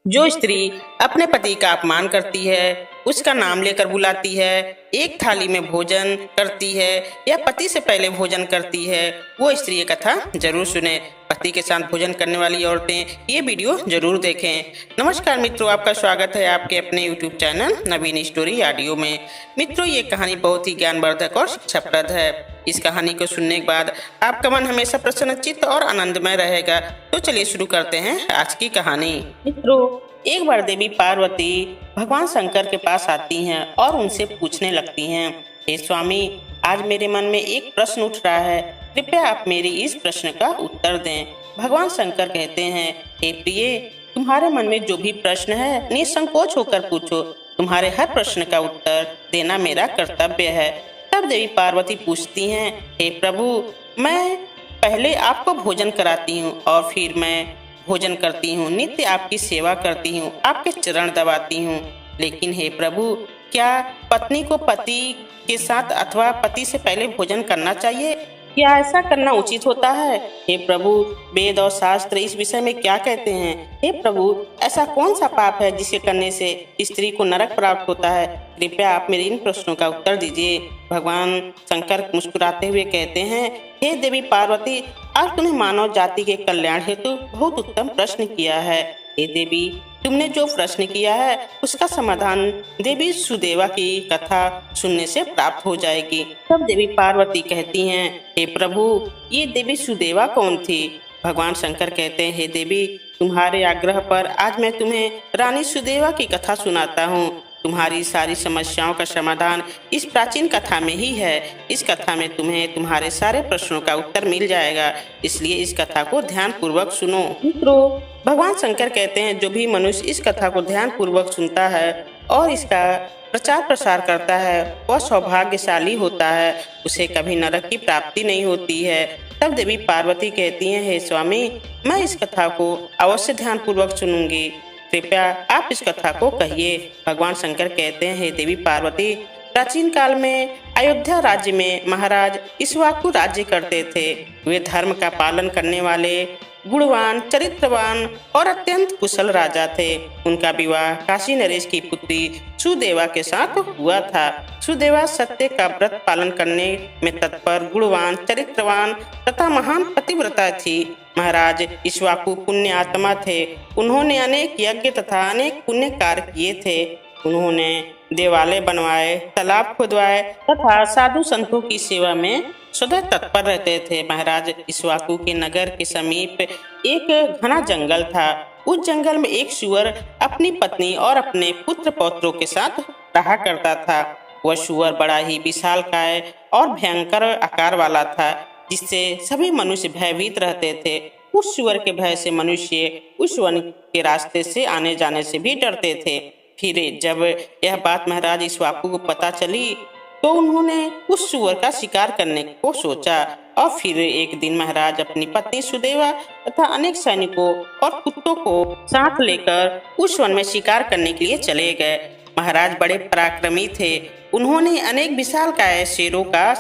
जो स्त्री अपने पति का अपमान करती है, उसका नाम लेकर बुलाती है, एक थाली में भोजन करती है या पति से पहले भोजन करती है, वो स्त्री ये कथा जरूर सुने। पति के साथ भोजन करने वाली औरतें ये वीडियो जरूर देखें। नमस्कार मित्रों, आपका स्वागत है आपके अपने YouTube चैनल नवीन स्टोरी ऑडियो में। मित्रों, ये कहानी बहुत ही ज्ञानवर्धक और शिक्षाप्रद है। इस कहानी को सुनने के बाद आपका मन हमेशा प्रसन्नचित्त और आनंदमय रहेगा। तो चलिए शुरू करते हैं आज की कहानी। मित्रों, एक बार देवी पार्वती भगवान शंकर के पास आती हैं और उनसे पूछने लगती हैं, हे स्वामी, आज मेरे मन में एक प्रश्न उठ रहा है, कृपया आप मेरी इस प्रश्न का उत्तर दें। भगवान शंकर कहते हैं, हे प्रिय, तुम्हारे मन में जो भी प्रश्न है निसंकोच होकर पूछो, तुम्हारे हर प्रश्न का उत्तर देना मेरा कर्तव्य है। तब देवी पार्वती पूछती हैं, हे प्रभु, मैं पहले आपको भोजन कराती हूँ और फिर मैं भोजन करती हूँ, नित्य आपकी सेवा करती हूँ, आपके चरण दबाती हूँ। लेकिन हे प्रभु, क्या पत्नी को पति के साथ अथवा पति से पहले भोजन करना चाहिए? क्या ऐसा करना उचित होता है? हे प्रभु, वेद और शास्त्र इस विषय में क्या कहते हैं? हे प्रभु, ऐसा कौन सा पाप है जिसे करने से स्त्री को नरक प्राप्त होता है? कृपया आप मेरे इन प्रश्नों का उत्तर दीजिए। भगवान शंकर मुस्कुराते हुए कहते हैं, हे देवी पार्वती, आज तुमने मानव जाति के कल्याण हेतु बहुत उत्तम प्रश्न किया है। हे देवी, तुमने जो प्रश्न किया है उसका समाधान देवी सुदेवा की कथा सुनने से प्राप्त हो जाएगी। तब देवी पार्वती कहती हैं, हे प्रभु, ये देवी सुदेवा कौन थी? भगवान शंकर कहते हैं, हे देवी, तुम्हारे आग्रह पर आज मैं तुम्हें रानी सुदेवा की कथा सुनाता हूँ। तुम्हारी सारी समस्याओं का समाधान इस प्राचीन कथा में ही है। इस कथा में तुम्हें तुम्हारे सारे प्रश्नों का उत्तर मिल जाएगा, इसलिए इस कथा को ध्यान पूर्वक सुनो। मित्रों, भगवान शंकर कहते हैं, जो भी मनुष्य इस कथा को ध्यान पूर्वक सुनता है और इसका प्रचार प्रसार करता है वह सौभाग्यशाली होता है, उसे कभी नरक की प्राप्ति नहीं होती है। तब देवी पार्वती कहती हैं, हे स्वामी, मैं इस कथा को अवश्य ध्यान पूर्वक सुनूंगी, कृपया आप इस कथा को कहिए। भगवान शंकर कहते हैं, हे देवी पार्वती, प्राचीन काल में अयोध्या राज्य में महाराज इक्ष्वाकु राज्य करते थे। वे धर्म का पालन करने वाले गुणवान, चरित्रवान और अत्यंत कुशल राजा थे। उनका विवाह काशी नरेश की पुत्री सुदेवा के साथ हुआ था। सुदेवा सत्य का व्रत पालन करने में तत्पर, गुणवान, चरित्रवान तथा महान पतिव्रता थी। महाराज इक्ष्वाकु पुण्य आत्मा थे। उन्होंने अनेक यज्ञ तथा अनेक पुण्य कार्य किए थे। उन्होंने देवालय बनवाए, तालाब खुदवाए तथा साधु संतों की सेवा में सदा तत्पर रहते थे। महाराज इक्ष्वाकु के नगर के समीप एक घना जंगल था। उस जंगल में एक सूअर अपनी पत्नी और अपने पुत्र पौत्रों के साथ रहा करता था। वह सूअर बड़ा ही विशालकाय और भयंकर आकार वाला था, जिससे सभी मनुष्य भयभीत रहते थे। उस सूअर के भय से मनुष्य उस वन के रास्ते से आने जाने से भी डरते थे। फिर जब यह बात महाराज इक्ष्वाकु को पता चली तो उन्होंने उस सूअर का शिकार करने को सोचा और फिर एक दिन महाराज अपनी पत्नी सुदेवा तथा अनेक सैनिकों और कुत्तों को साथ लेकर उस वन में शिकार करने के लिए चले गए। महाराज बड़े पराक्रमी थे। उन्होंने अनेक विशालकाय शेरों का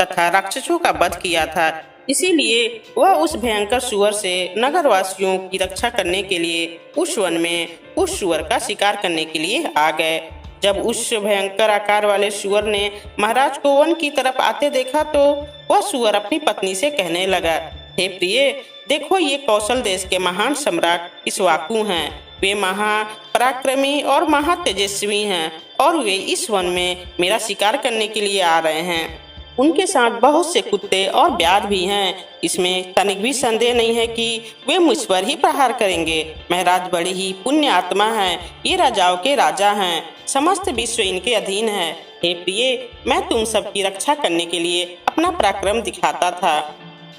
तथा राक्षसों का वध किया था। इसीलिए वह उस भयंकर सूअर से नगरवासियों की रक्षा करने के लिए उस वन में उस सूअर का शिकार करने के लिए आ गए। जब उस भयंकर आकार वाले सूअर ने महाराज को वन की तरफ आते देखा तो वह सूअर अपनी पत्नी से कहने लगा, हे प्रिय, देखो, ये कौशल देश के महान सम्राट इक्ष्वाकु हैं। वे महापराक्रमी और महातेजस्वी हैं और वे इस वन में मेरा शिकार करने के लिए आ रहे हैं। उनके साथ बहुत से कुत्ते और व्याध भी हैं। इसमें तनिक भी संदेह नहीं है कि वे मुझ पर ही प्रहार करेंगे। महाराज बड़ी ही पुण्य आत्मा हैं। ये राजाओं के राजा हैं। समस्त विश्व इनके अधीन है। हे प्रिय, मैं तुम सबकी रक्षा करने के लिए अपना पराक्रम दिखाता था।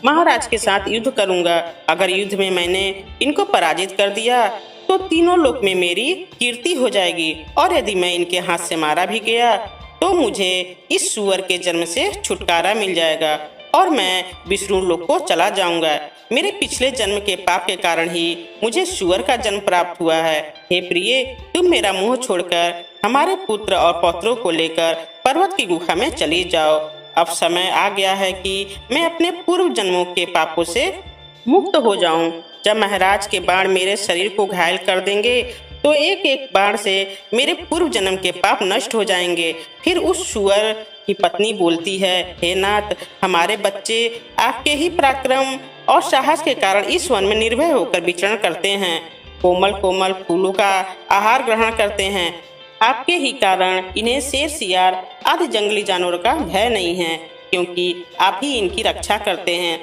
महाराज के साथ युद्ध करूंगा। अगर युद्ध में मैंने इनको पराजित कर दिया तो तीनों लोक में मेरी कीर्ति हो जाएगी, और यदि मैं इनके हाथ से मारा भी गया तो मुझे इस सूअर के जन्म से छुटकारा मिल जाएगा और मैं विष्णु लोक को चला जाऊंगा। मेरे पिछले जन्म के पाप के कारण ही मुझे सूअर का जन्म प्राप्त हुआ है। हे प्रिय, तुम मेरा मुंह छोड़कर हमारे पुत्र और पौत्रों को लेकर पर्वत की गुफा में चली जाओ। अब समय आ गया है कि मैं अपने पूर्व जन्मों के पापों से मुक्त हो जाऊं। जब महाराज के बाण मेरे शरीर को घायल कर देंगे तो एक एक बार से मेरे पूर्व जन्म के पाप नष्ट हो जाएंगे। फिर उस सुअर की पत्नी बोलती है, हे नाथ, हमारे बच्चे आपके ही पराक्रम और साहस के कारण इस वन में निर्भय होकर विचरण करते हैं, कोमल कोमल फूलों का आहार ग्रहण करते हैं। आपके ही कारण इन्हें शेर सियार आदि जंगली जानवरों का भय नहीं है, क्योंकि आप ही इनकी रक्षा करते हैं।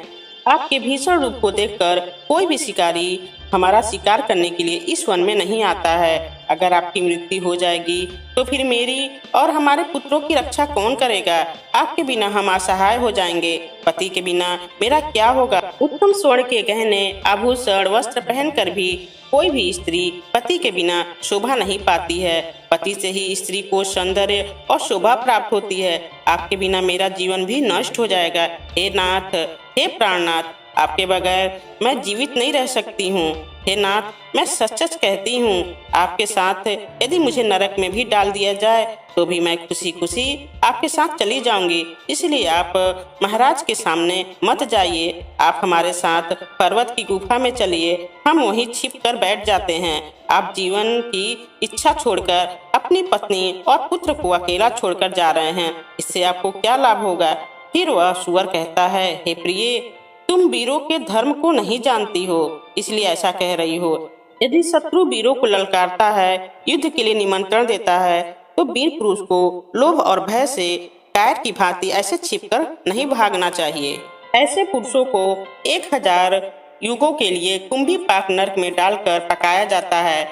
आपके भीषण रूप को देखकर कोई भी शिकारी हमारा शिकार करने के लिए इस वन में नहीं आता है। अगर आपकी मृत्यु हो जाएगी तो फिर मेरी और हमारे पुत्रों की रक्षा कौन करेगा? आपके बिना हम असहाय हो जाएंगे। पति के बिना मेरा क्या होगा? उत्तम स्वर्ण के गहने आभूषण वस्त्र पहनकर भी कोई भी स्त्री पति के बिना शोभा नहीं पाती है। पति से ही स्त्री को सौंदर्य और शोभा प्राप्त होती है। आपके बिना मेरा जीवन भी नष्ट हो जाएगा। हे नाथ, हे प्राणनाथ, आपके बगैर मैं जीवित नहीं रह सकती हूँ। हे नाथ, मैं सच सच कहती हूँ, आपके साथ यदि मुझे नरक में भी डाल दिया जाए तो भी मैं खुशी खुशी आपके साथ चली जाऊंगी। इसलिए आप महाराज के सामने मत जाइए, आप हमारे साथ पर्वत की गुफा में चलिए, हम वहीं छिप कर बैठ जाते हैं। आप जीवन की इच्छा छोड़कर अपनी पत्नी और पुत्र को अकेला छोड़कर जा रहे हैं, इससे आपको क्या लाभ होगा? फिर वह सुअर कहता है, हे प्रिय, तुम वीरों के धर्म को नहीं जानती हो, इसलिए ऐसा कह रही हो। यदि शत्रु वीरों को ललकारता है, युद्ध के लिए निमंत्रण देता है, तो वीर पुरुष को लोभ और भय से कायर की भांति ऐसे छिपकर नहीं भागना चाहिए। ऐसे पुरुषों को 1000 युगों के लिए कुंभी पाक नरक में डालकर पकाया जाता है।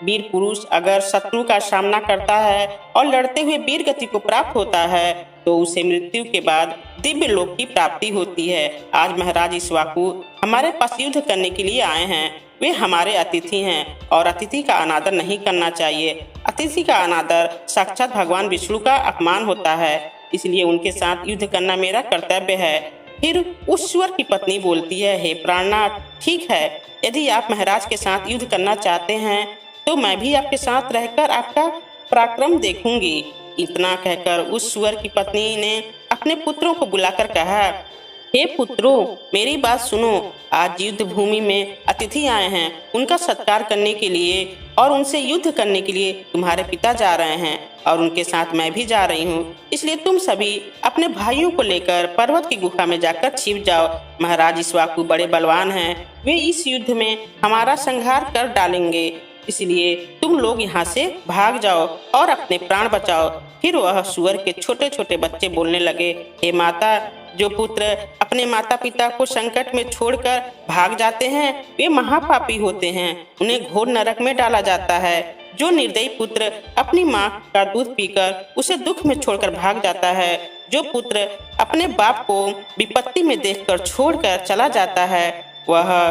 वीर पुरुष अगर शत्रु का सामना करता है और लड़ते हुए वीर गति को प्राप्त होता है तो उसे मृत्यु के बाद दिव्य लोक की प्राप्ति होती है। आज महाराज इक्ष्वाकु हमारे पास युद्ध करने के लिए आए हैं। वे हमारे अतिथि हैं और अतिथि का अनादर नहीं करना चाहिए। अतिथि का अनादर साक्षात भगवान विष्णु का अपमान होता है, इसलिए उनके साथ युद्ध करना मेरा कर्तव्य है। फिर उस सुअर की पत्नी बोलती है, हे प्राणनाथ, ठीक है, यदि आप महाराज के साथ युद्ध करना चाहते हैं तो मैं भी आपके साथ रहकर आपका पराक्रम देखूंगी। इतना कहकर उस सुअर की पत्नी ने अपने पुत्रों को बुलाकर कहा, हे पुत्रों, मेरी बात सुनो। आज युद्ध भूमि में अतिथि आए हैं, उनका सत्कार करने के लिए और उनसे युद्ध करने के लिए तुम्हारे पिता जा रहे हैं और उनके साथ मैं भी जा रही हूँ। इसलिए तुम सभी अपने भाइयों को लेकर पर्वत की गुफा में जाकर छिप जाओ। महाराज इक्ष्वाकु बड़े बलवान हैं, वे इस युद्ध में हमारा संहार कर डालेंगे, इसलिए तुम लोग यहाँ से भाग जाओ और अपने प्राण बचाओ। फिर वह सुअर के छोटे छोटे बच्चे बोलने लगे, हे माता, जो पुत्र अपने माता पिता को संकट में छोड़कर भाग जाते हैं वे महापापी होते हैं, उन्हें घोर नरक में डाला जाता है। जो निर्दयी पुत्र अपनी माँ का दूध पीकर उसे दुख में छोड़कर भाग जाता है, जो पुत्र अपने बाप को विपत्ति में देखकर छोड़कर चला जाता है, वह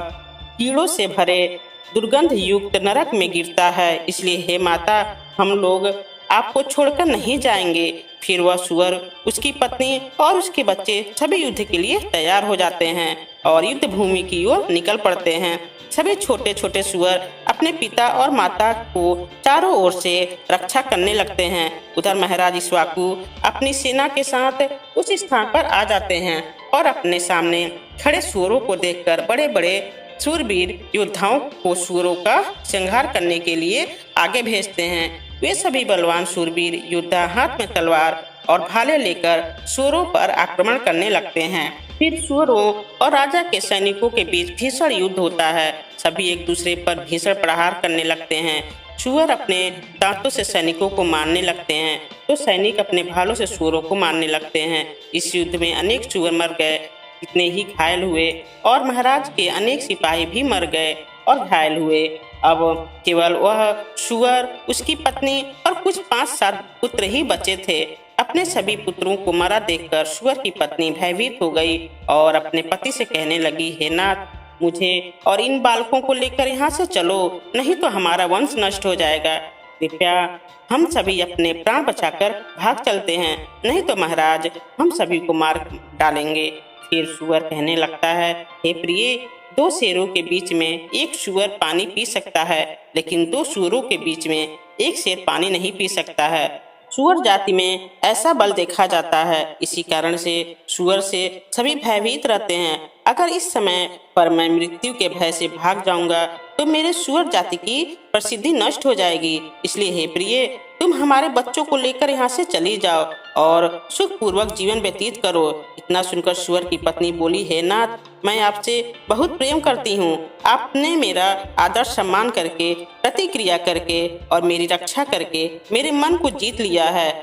कीड़ों से भरे दुर्गंध युक्त नरक में गिरता है। इसलिए हे माता, हम लोग आपको छोड़कर नहीं जाएंगे। फिर वह सुअर, उसकी पत्नी और उसके बच्चे सभी युद्ध के लिए तैयार हो जाते हैं और युद्ध भूमि की ओर निकल पड़ते हैं। सभी छोटे छोटे सुअर अपने पिता और माता को चारों ओर से रक्षा करने लगते हैं। उधर महाराज इक्ष्वाकु अपनी सेना के साथ उस स्थान पर आ जाते हैं और अपने सामने खड़े सुअरों को देखकर बड़े बड़े शूरवीर योद्धाओं को सुअरों का संहार करने के लिए आगे भेजते हैं। वे सभी बलवान शूरवीर योद्धा हाथ में तलवार और भाले लेकर सुअरों पर आक्रमण करने लगते हैं। फिर सुअरों और राजा के सैनिकों के बीच भीषण युद्ध होता है। सभी एक दूसरे पर भीषण प्रहार करने लगते हैं। सुअर अपने दांतों से सैनिकों को मारने लगते हैं तो सैनिक अपने भालों से सुअरों को मारने लगते हैं। इस युद्ध में अनेक सुअर मर गए, कितने ही घायल हुए और महाराज के अनेक सिपाही भी मर गए और घायल हुए। अब केवल वह सुअर, उसकी पत्नी और कुछ 5-7 पुत्र ही बचे थे। अपने सभी पुत्रों को मरा देखकर सुअर की पत्नी भयभीत हो गई और अपने पति से कहने लगी, हे नाथ, मुझे और इन बालकों को लेकर यहाँ से चलो, नहीं तो हमारा वंश नष्ट हो जाएगा। कृपया हम सभी अपने प्राण बचाकर भाग चलते हैं, नहीं तो महाराज हम सभी को मार डालेंगे। फिर सुअर कहने लगता है, हे प्रिय, 2 शेरों के बीच में एक सुअर पानी पी सकता है, लेकिन 2 सुअरों के बीच में एक शेर पानी नहीं पी सकता है। सुअर जाति में ऐसा बल देखा जाता है। इसी कारण से सुअर से सभी भयभीत रहते हैं। अगर इस समय पर मैं मृत्यु के भय से भाग जाऊंगा तो मेरे सुअर जाति की प्रसिद्धि नष्ट हो जाएगी। इसलिए हे प्रिय, तुम हमारे बच्चों को लेकर यहाँ से चली जाओ और सुखपूर्वक जीवन व्यतीत करो। इतना सुनकर सुअर की पत्नी बोली, हे नाथ, मैं आपसे बहुत प्रेम करती हूँ। आपने मेरा आदर सम्मान करके, प्रतिक्रिया करके और मेरी रक्षा करके मेरे मन को जीत लिया है।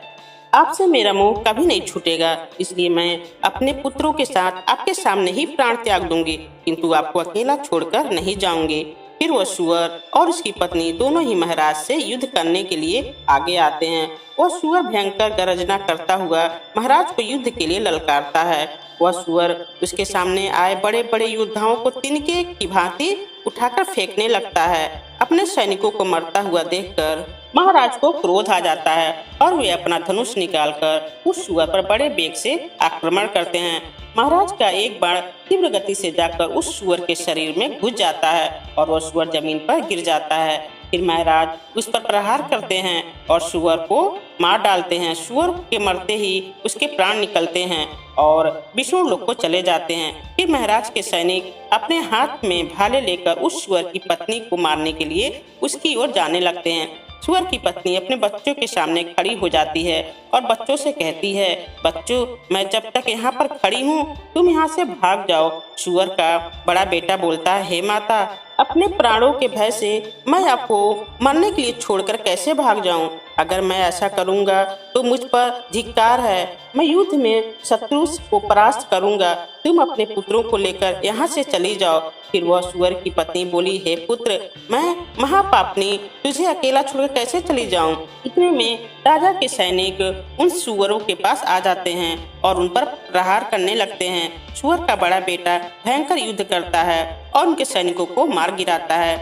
आपसे मेरा मोह कभी नहीं छूटेगा। इसलिए मैं अपने पुत्रों के साथ आपके सामने ही प्राण त्याग दूंगी, किंतु आपको अकेला छोड़कर नहीं जाऊंगी। फिर वह सुअर और उसकी पत्नी दोनों ही महाराज से युद्ध करने के लिए आगे आते हैं। वह सुअर भयंकर गर्जना करता हुआ महाराज को युद्ध के लिए ललकारता है। वह सुअर उसके सामने आए बड़े बड़े योद्धाओं को तिनके की भांति उठाकर फेंकने लगता है। अपने सैनिकों को मरता हुआ देखकर महाराज को क्रोध आ जाता है और वे अपना धनुष निकालकर उस सुअर पर बड़े वेग से आक्रमण करते हैं। महाराज का एक बाण तीव्र गति से जाकर उस सुअर के शरीर में घुस जाता है और वह सुअर जमीन पर गिर जाता है। फिर महाराज उस पर प्रहार करते हैं और सुअर को मार डालते हैं। सुअर के मरते ही उसके प्राण निकलते हैं और विष्णु लोक को चले जाते हैं। फिर महाराज के सैनिक अपने हाथ में भाले लेकर उस सुअर की पत्नी को मारने के लिए उसकी ओर जाने लगते हैं। सुअर की पत्नी अपने बच्चों के सामने खड़ी हो जाती है और बच्चों से कहती है, बच्चों, मैं जब तक यहाँ पर खड़ी हूँ तुम यहाँ से भाग जाओ। सुअर का बड़ा बेटा बोलता है, हे माता, अपने प्राणों के भय से मैं आपको मरने के लिए छोड़कर कैसे भाग जाऊं? अगर मैं ऐसा करूंगा तो मुझ पर धिक्कार है। मैं युद्ध में शत्रु को परास्त करूंगा। तुम अपने पुत्रों को लेकर यहाँ से चली जाओ। फिर वह सुअर की पत्नी बोली, हे पुत्र, मैं महापापनी तुझे अकेला छोड़कर कैसे चली जाऊं? इतने में राजा के सैनिक उन सुअरों के पास आ जाते हैं और उन पर प्रहार करने लगते हैं। सुअर का बड़ा बेटा भयंकर युद्ध करता है और उनके सैनिकों को मार गिराता है।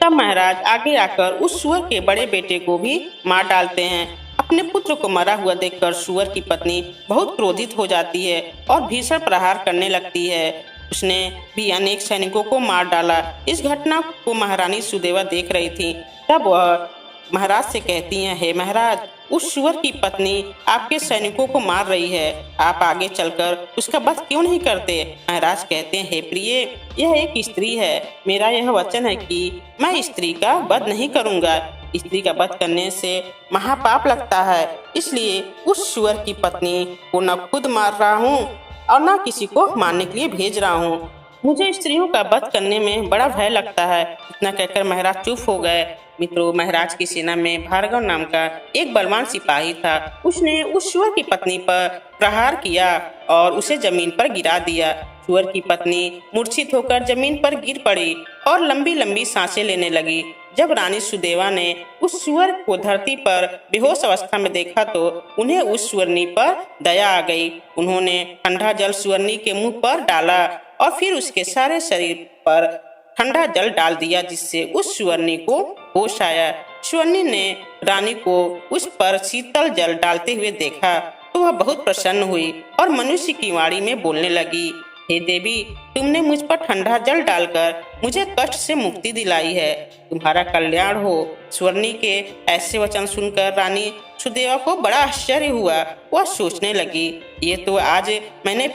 तब महाराज आगे आकर उस सुअर के बड़े बेटे को भी मार डालते हैं। अपने पुत्र को मरा हुआ देखकर सुअर की पत्नी बहुत क्रोधित हो जाती है और भीषण प्रहार करने लगती है। उसने भी अनेक सैनिकों को मार डाला। इस घटना को महारानी सुदेवा देख रही थी। तब वह महाराज से कहती हैं, हे महाराज, उस सुअर की पत्नी आपके सैनिकों को मार रही है। आप आगे चलकर उसका वध क्यों नहीं करते? महाराज कहते हैं, हे प्रिय, यह एक स्त्री है। मेरा यह वचन है कि मैं स्त्री का वध नहीं करूंगा। स्त्री का वध करने से महापाप लगता है। इसलिए उस सुअर की पत्नी को न खुद मार रहा हूँ और न किसी को मारने के लिए भेज रहा हूँ। मुझे स्त्रियों का वध करने में बड़ा भय लगता है। इतना कहकर महाराज चुप हो गए। मित्रों, महाराज की सेना में भार्गव नाम का एक बलवान सिपाही था। उसने उस सुअर की पत्नी पर प्रहार किया और उसे जमीन पर गिरा दिया। सुअर की पत्नी मूर्छित होकर जमीन पर गिर पड़ी और लंबी लंबी सांसें लेने लगी। जब रानी सुदेवा ने उस सुअर को धरती पर बेहोश अवस्था में देखा तो उन्हें उस सुअरनी पर दया आ गई। उन्होंने ठंडा जल सुअरनी के मुंह पर डाला और फिर उसके सारे शरीर पर ठंडा जल डाल दिया, जिससे उस सुअरनी को होश आया। सुअरनी ने रानी को उस पर शीतल जल डालते हुए देखा तो वह बहुत प्रसन्न हुई और मनुष्य की वाणी में बोलने लगी, हे देवी, तुमने मुझ पर ठंडा जल डालकर मुझे कष्ट से मुक्ति दिलाई है। तुम्हारा कल्याण हो। सुअरनी के ऐसे वचन सुनकर रानी सुदेवा को बड़ा आश्चर्य हुआ। वह सोचने लगी, ये तो आज मैंने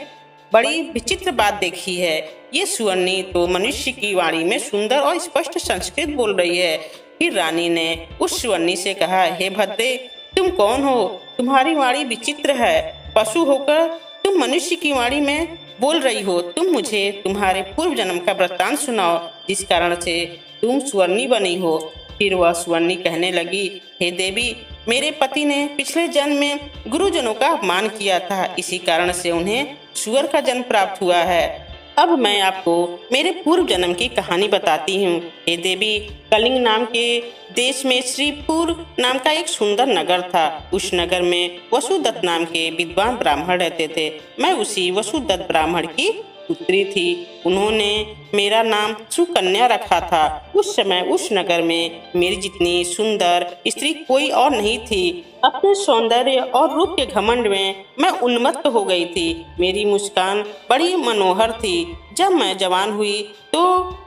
बड़ी विचित्र बात देखी है। ये सुअरनी तो मनुष्य की वाणी में सुंदर और स्पष्ट संस्कृत बोल रही है। फिर रानी ने उस सुअरनी से कहा, हे भद्रे, तुम कौन हो? तुम्हारी वाणी विचित्र है। पशु होकर तुम मनुष्य की वाणी में बोल रही हो। तुम मुझे तुम्हारे पूर्व जन्म का वृत्तांत सुनाओ, जिस कारण से तुम सुअरनी बनी हो। फिर वह सुअरनी कहने लगी, हे देवी, मेरे पति ने पिछले जन्म में गुरुजनों का अपमान किया था। इसी कारण से उन्हें सुअर का जन्म प्राप्त हुआ है। अब मैं आपको मेरे पूर्व जन्म की कहानी बताती हूँ। हे देवी, कलिंग नाम के देश में श्रीपुर नाम का एक सुंदर नगर था। उस नगर में वसुदत्त नाम के विद्वान ब्राह्मण रहते थे। मैं उसी वसुदत्त ब्राह्मण की पुत्री थी। उन्होंने मेरा नाम सुकन्या रखा था। उस समय उस नगर में मेरी जितनी सुंदर स्त्री कोई और नहीं थी। अपने सौंदर्य और रूप के घमंड में मैं उन्मत्त हो गई थी। मेरी मुस्कान बड़ी मनोहर थी। जब मैं जवान हुई तो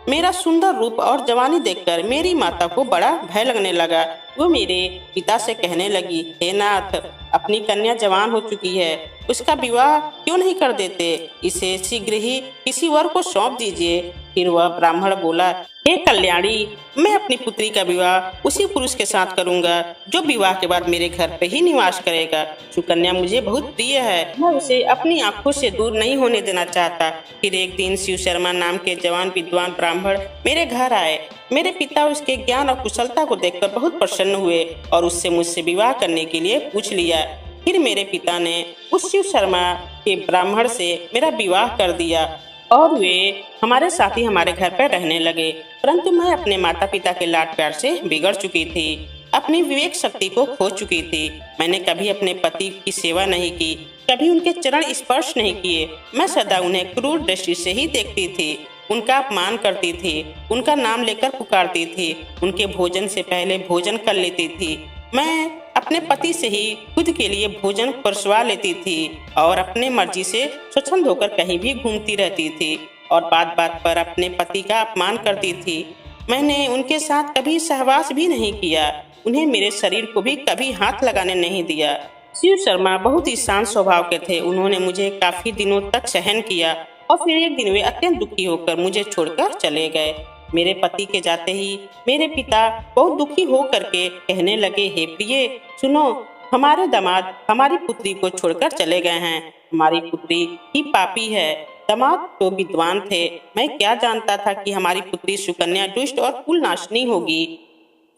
मेरा सुंदर रूप और जवानी देखकर मेरी माता को बड़ा भय लगने लगा। वो मेरे पिता से कहने लगी, हे नाथ, अपनी कन्या जवान हो चुकी है, उसका विवाह क्यों नहीं कर देते? इसे शीघ्र ही किसी वर को सौंप दीजिए। फिर वह ब्राह्मण बोला, हे कल्याणी, मैं अपनी पुत्री का विवाह उसी पुरुष के साथ करूंगा जो विवाह के बाद मेरे घर पे ही निवास करेगा। सुकन्या मुझे बहुत प्रिय है, मैं उसे अपनी आंखों से दूर नहीं होने देना चाहता। फिर एक दिन शिव शर्मा नाम के जवान विद्वान ब्राह्मण मेरे घर आए। मेरे पिता उसके ज्ञान और कुशलता को देखकर बहुत प्रसन्न हुए और उससे मुझसे विवाह करने के लिए पूछ लिया। फिर मेरे पिता ने उस शिव शर्मा के ब्राह्मण से मेरा विवाह कर दिया और वे हमारे साथ ही हमारे घर पर रहने लगे। परंतु मैं अपने माता पिता के लाड प्यार से बिगड़ चुकी थी, अपनी विवेक शक्ति को खो चुकी थी। मैंने कभी अपने पति की सेवा नहीं की, कभी उनके चरण स्पर्श नहीं किए। मैं सदा उन्हें क्रूर दृष्टि से ही देखती थी, उनका अपमान करती थी, उनका नाम लेकर पुकारती थी, उनके भोजन से पहले भोजन कर लेती थी। मैं अपने पति से ही खुद के लिए भोजन परसवा लेती थी और अपने मर्जी से स्वच्छंद होकर कहीं भी घूमती रहती थी और बात बात पर अपने पति का अपमान करती थी। मैंने उनके साथ कभी सहवास भी नहीं किया, उन्हें मेरे शरीर को भी कभी हाथ लगाने नहीं दिया। शिव शर्मा बहुत ही शांत स्वभाव के थे। उन्होंने मुझे काफी दिनों तक सहन किया और फिर एक दिन वे अत्यंत दुखी होकर मुझे छोड़कर चले गए। मेरे पति के जाते ही मेरे पिता बहुत दुखी हो करके कहने लगे, हे प्रिय, सुनो, हमारे दामाद हमारी पुत्री को छोड़कर चले गए हैं। हमारी पुत्री ही पापी है। दामाद तो विद्वान थे, मैं क्या जानता था कि हमारी पुत्री सुकन्या दुष्ट और कुलनाशिनी होगी।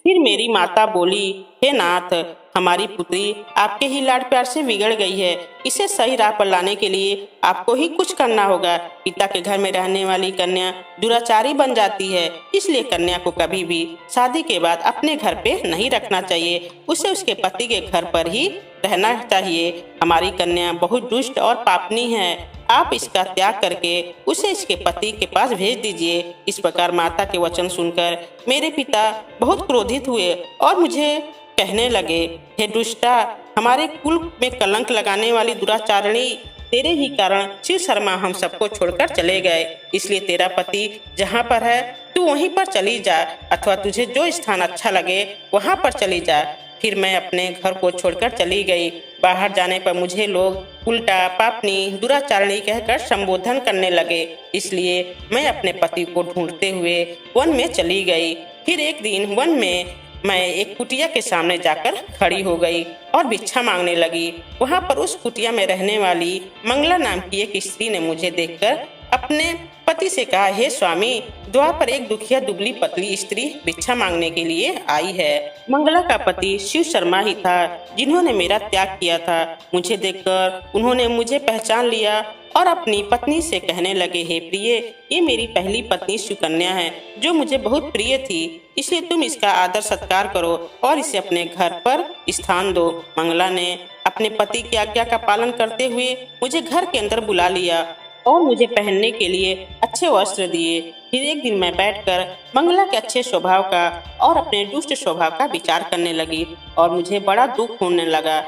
फिर मेरी माता बोली, हे नाथ, हमारी पुत्री आपके ही लाड प्यार से बिगड़ गई है। इसे सही राह पर लाने के लिए आपको ही कुछ करना होगा। पिता के घर में रहने वाली कन्या दुराचारी बन जाती है, इसलिए कन्या को कभी भी शादी के बाद अपने घर पे नहीं रखना चाहिए, उसे उसके पति के घर पर ही रहना चाहिए। हमारी कन्या बहुत दुष्ट और पापनी है, आप इसका त्याग करके उसे इसके पति के पास भेज दीजिए। इस प्रकार माता के वचन सुनकर मेरे पिता बहुत क्रोधित हुए और मुझे कहने लगे, हे दुष्टा, हमारे कुल में कलंक लगाने वाली दुराचारणी, तेरे ही कारण शिव शर्मा हम सबको छोड़कर चले गए। इसलिए तेरा पति जहाँ पर है तू वहीं पर चली जा, अथवा तुझे जो स्थान अच्छा लगे वहाँ पर चली जा। फिर मैं अपने घर को छोड़कर चली गई। बाहर जाने पर मुझे लोग उल्टा, पापनी, दुराचारणी कहकर संबोधन करने लगे। इसलिए मैं अपने पति को ढूंढते हुए वन में चली गई। फिर एक दिन वन में मैं एक कुटिया के सामने जाकर खड़ी हो गई और भिक्षा मांगने लगी। वहाँ पर उस कुटिया में रहने वाली मंगला नाम की एक स्त्री ने मुझे देखकर अपने पति से कहा, हे स्वामी, द्वार पर एक दुखिया दुबली पतली स्त्री भिक्षा मांगने के लिए आई है। मंगला का पति शिव शर्मा ही था, जिन्होंने मेरा त्याग किया था। मुझे देखकर उन्होंने मुझे पहचान लिया और अपनी पत्नी से कहने लगे, हे प्रिय, ये मेरी पहली पत्नी सुकन्या है, जो मुझे बहुत प्रिय थी, इसलिए तुम इसका आदर सत्कार करो और इसे अपने घर पर स्थान दो। मंगला ने अपने पति की आज्ञा का पालन करते हुए मुझे घर के अंदर बुला लिया और मुझे पहनने के लिए अच्छे वस्त्र दिए। फिर एक दिन मैं बैठकर मंगला के अच्छे स्वभाव का और अपने दुष्ट स्वभाव का विचार करने लगी और मुझे बड़ा दुख होने लगा।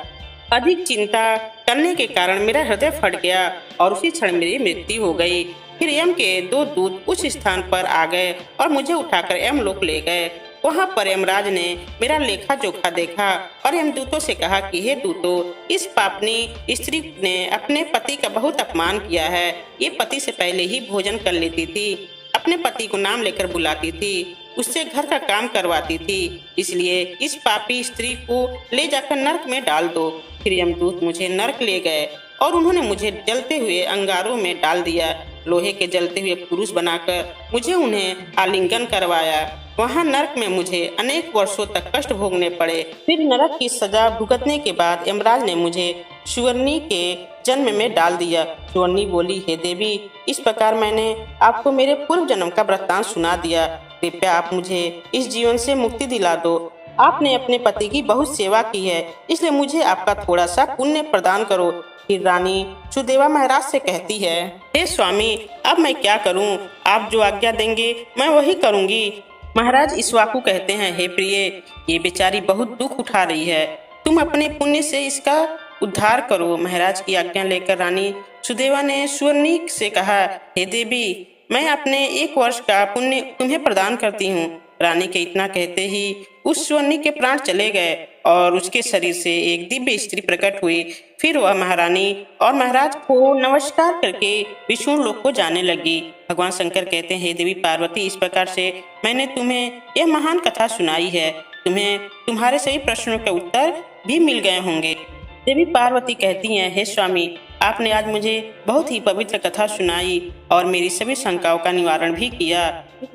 अधिक चिंता करने के कारण मेरा हृदय फट गया और उसी क्षण मेरी मृत्यु हो गई। फिर यम के 2 दूत उस स्थान पर आ गए और मुझे उठाकर यमलोक ले गए। वहाँ पर यमराज ने मेरा लेखा जोखा देखा और यमदूतों से कहा कि हे दूतों, इस पापनी स्त्री ने अपने पति का बहुत अपमान किया है। ये पति से पहले ही भोजन कर लेती थी, अपने पति को नाम लेकर बुलाती थी, उससे घर का काम करवाती थी, इसलिए इस पापी स्त्री को ले जाकर नरक में डाल दो। फिर यमदूत मुझे नरक ले गए और उन्होंने मुझे जलते हुए अंगारों में डाल दिया। लोहे के जलते हुए पुरुष बनाकर मुझे उन्हें आलिंगन करवाया। वहाँ नरक में मुझे अनेक वर्षों तक कष्ट भोगने पड़े। फिर नरक की सजा भुगतने के बाद यमराज ने मुझे सुवर्णी के जन्म में डाल दिया। सुवर्णी बोली, हे देवी, इस प्रकार मैंने आपको मेरे पूर्व जन्म का वृत्तांत सुना दिया। कृपया आप मुझे इस जीवन से मुक्ति दिला दो। आपने अपने पति की बहुत सेवा की है, इसलिए मुझे आपका थोड़ा सा पुण्य प्रदान करो। फिर रानी सुदेवा महाराज से कहती है, हे स्वामी, अब मैं क्या करूं? आप जो आज्ञा देंगे मैं वही करूंगी। महाराज इक्ष्वाकु कहते हैं, हे प्रिय, ये बेचारी बहुत दुख उठा रही है, तुम अपने पुण्य से इसका उद्धार करो। महाराज की आज्ञा लेकर रानी सुदेवा ने सुवर्णिक से कहा, हे देवी, मैं अपने 1 वर्ष का पुण्य तुम्हें प्रदान करती हूँ। रानी के इतना कहते ही उस सुवर्णिक के प्राण चले गए और उसके शरीर से एक दिव्य स्त्री प्रकट हुई। फिर वह महारानी और महाराज को नमस्कार करके विष्णु लोक को जाने लगी। भगवान शंकर कहते हैं, हे देवी पार्वती, इस प्रकार से मैंने तुम्हें यह महान कथा सुनाई है। तुम्हें तुम्हारे सभी प्रश्नों के उत्तर भी मिल गए होंगे। देवी पार्वती कहती हैं, हे स्वामी, आपने आज मुझे बहुत ही पवित्र कथा सुनाई और मेरी सभी शंकाओं का निवारण भी किया।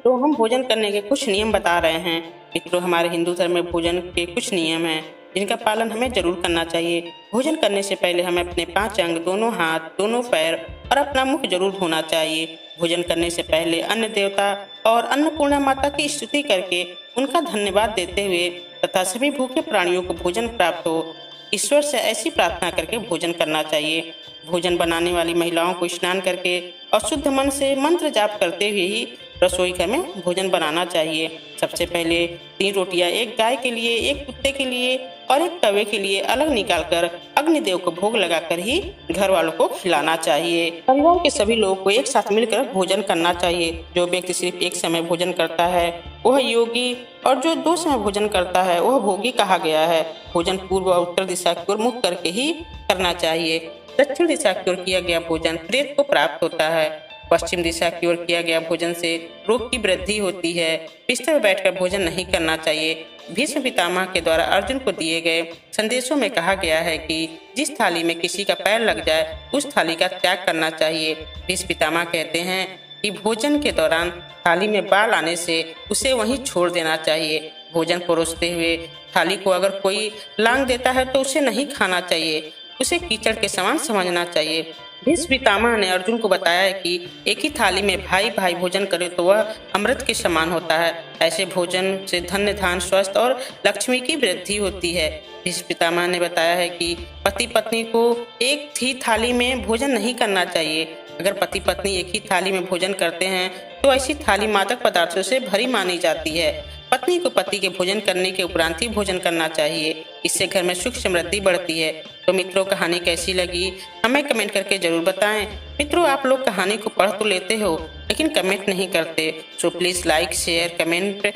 तो हम भोजन करने के कुछ नियम बता रहे हैं। मित्रों, हमारे हिंदू धर्म में भोजन के कुछ नियम हैं जिनका पालन हमें जरूर करना चाहिए। भोजन करने से पहले हमें अपने 5 अंग, दोनों हाथ, दोनों पैर और अपना मुख जरूर धोना चाहिए। भोजन करने से पहले अन्य देवता और अन्नपूर्णा माता की स्तुति करके उनका धन्यवाद देते हुए तथा सभी भूखे प्राणियों को भोजन प्राप्त हो, ईश्वर से ऐसी प्रार्थना करके भोजन करना चाहिए। भोजन बनाने वाली महिलाओं को स्नान करके और शुद्ध मन से मंत्र जाप करते हुए ही रसोई घर में भोजन बनाना चाहिए। सबसे पहले 3 रोटियां एक गाय के लिए, एक कुत्ते के लिए और एक कौवे के लिए अलग निकालकर अग्निदेव को भोग लगाकर ही घर वालों को खिलाना चाहिए। परिवार के सभी लोगों को एक साथ मिलकर भोजन करना चाहिए। जो व्यक्ति सिर्फ एक समय भोजन करता है वह योगी और जो 2 समय भोजन करता है वह भोगी कहा गया है। भोजन पूर्व और उत्तर दिशा की ओर मुख करके ही करना चाहिए। दक्षिण दिशा की ओर किया गया भोजन प्रेत को प्राप्त होता है। पश्चिम दिशा की ओर किया गया भोजन से रोग की वृद्धि होती है। बिस्तर पर बैठकर भोजन नहीं करना चाहिए। भीष्म पितामह के द्वारा अर्जुन को दिए गए संदेशों में कहा गया है कि जिस थाली में किसी का पैर लग जाए उस थाली का त्याग करना चाहिए। भीष्म पितामह कहते हैं कि भोजन के दौरान थाली में बाल आने से उसे वहीं छोड़ देना चाहिए। भोजन परोसते हुए थाली को अगर कोई लांग देता है तो उसे नहीं खाना चाहिए, उसे कीचड़ के समान समझना चाहिए। भीष्म पितामह ने अर्जुन को बताया है कि एक ही थाली में भाई भाई भोजन करे तो वह अमृत के समान होता है। ऐसे भोजन से धन्य, धान, स्वस्थ और लक्ष्मी की वृद्धि होती है। भीष्म पितामह ने बताया है कि पति पत्नी को एक ही थाली में भोजन नहीं करना चाहिए। अगर पति पत्नी एक ही थाली में भोजन करते हैं तो ऐसी थाली मादक पदार्थों से भरी मानी जाती है। पत्नी को पति के भोजन करने के उपरांत ही भोजन करना चाहिए। इससे घर में सुख समृद्धि बढ़ती है। तो मित्रों, कहानी कैसी लगी हमें कमेंट करके जरूर बताएं। मित्रों, आप लोग कहानी को पढ़ तो लेते हो लेकिन कमेंट नहीं करते। So please like, share, comment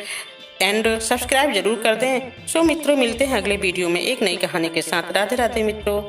and subscribe जरूर कर दें। सो मित्रों, मिलते हैं अगले वीडियो में एक नई कहानी के साथ। राधे राधे मित्रों।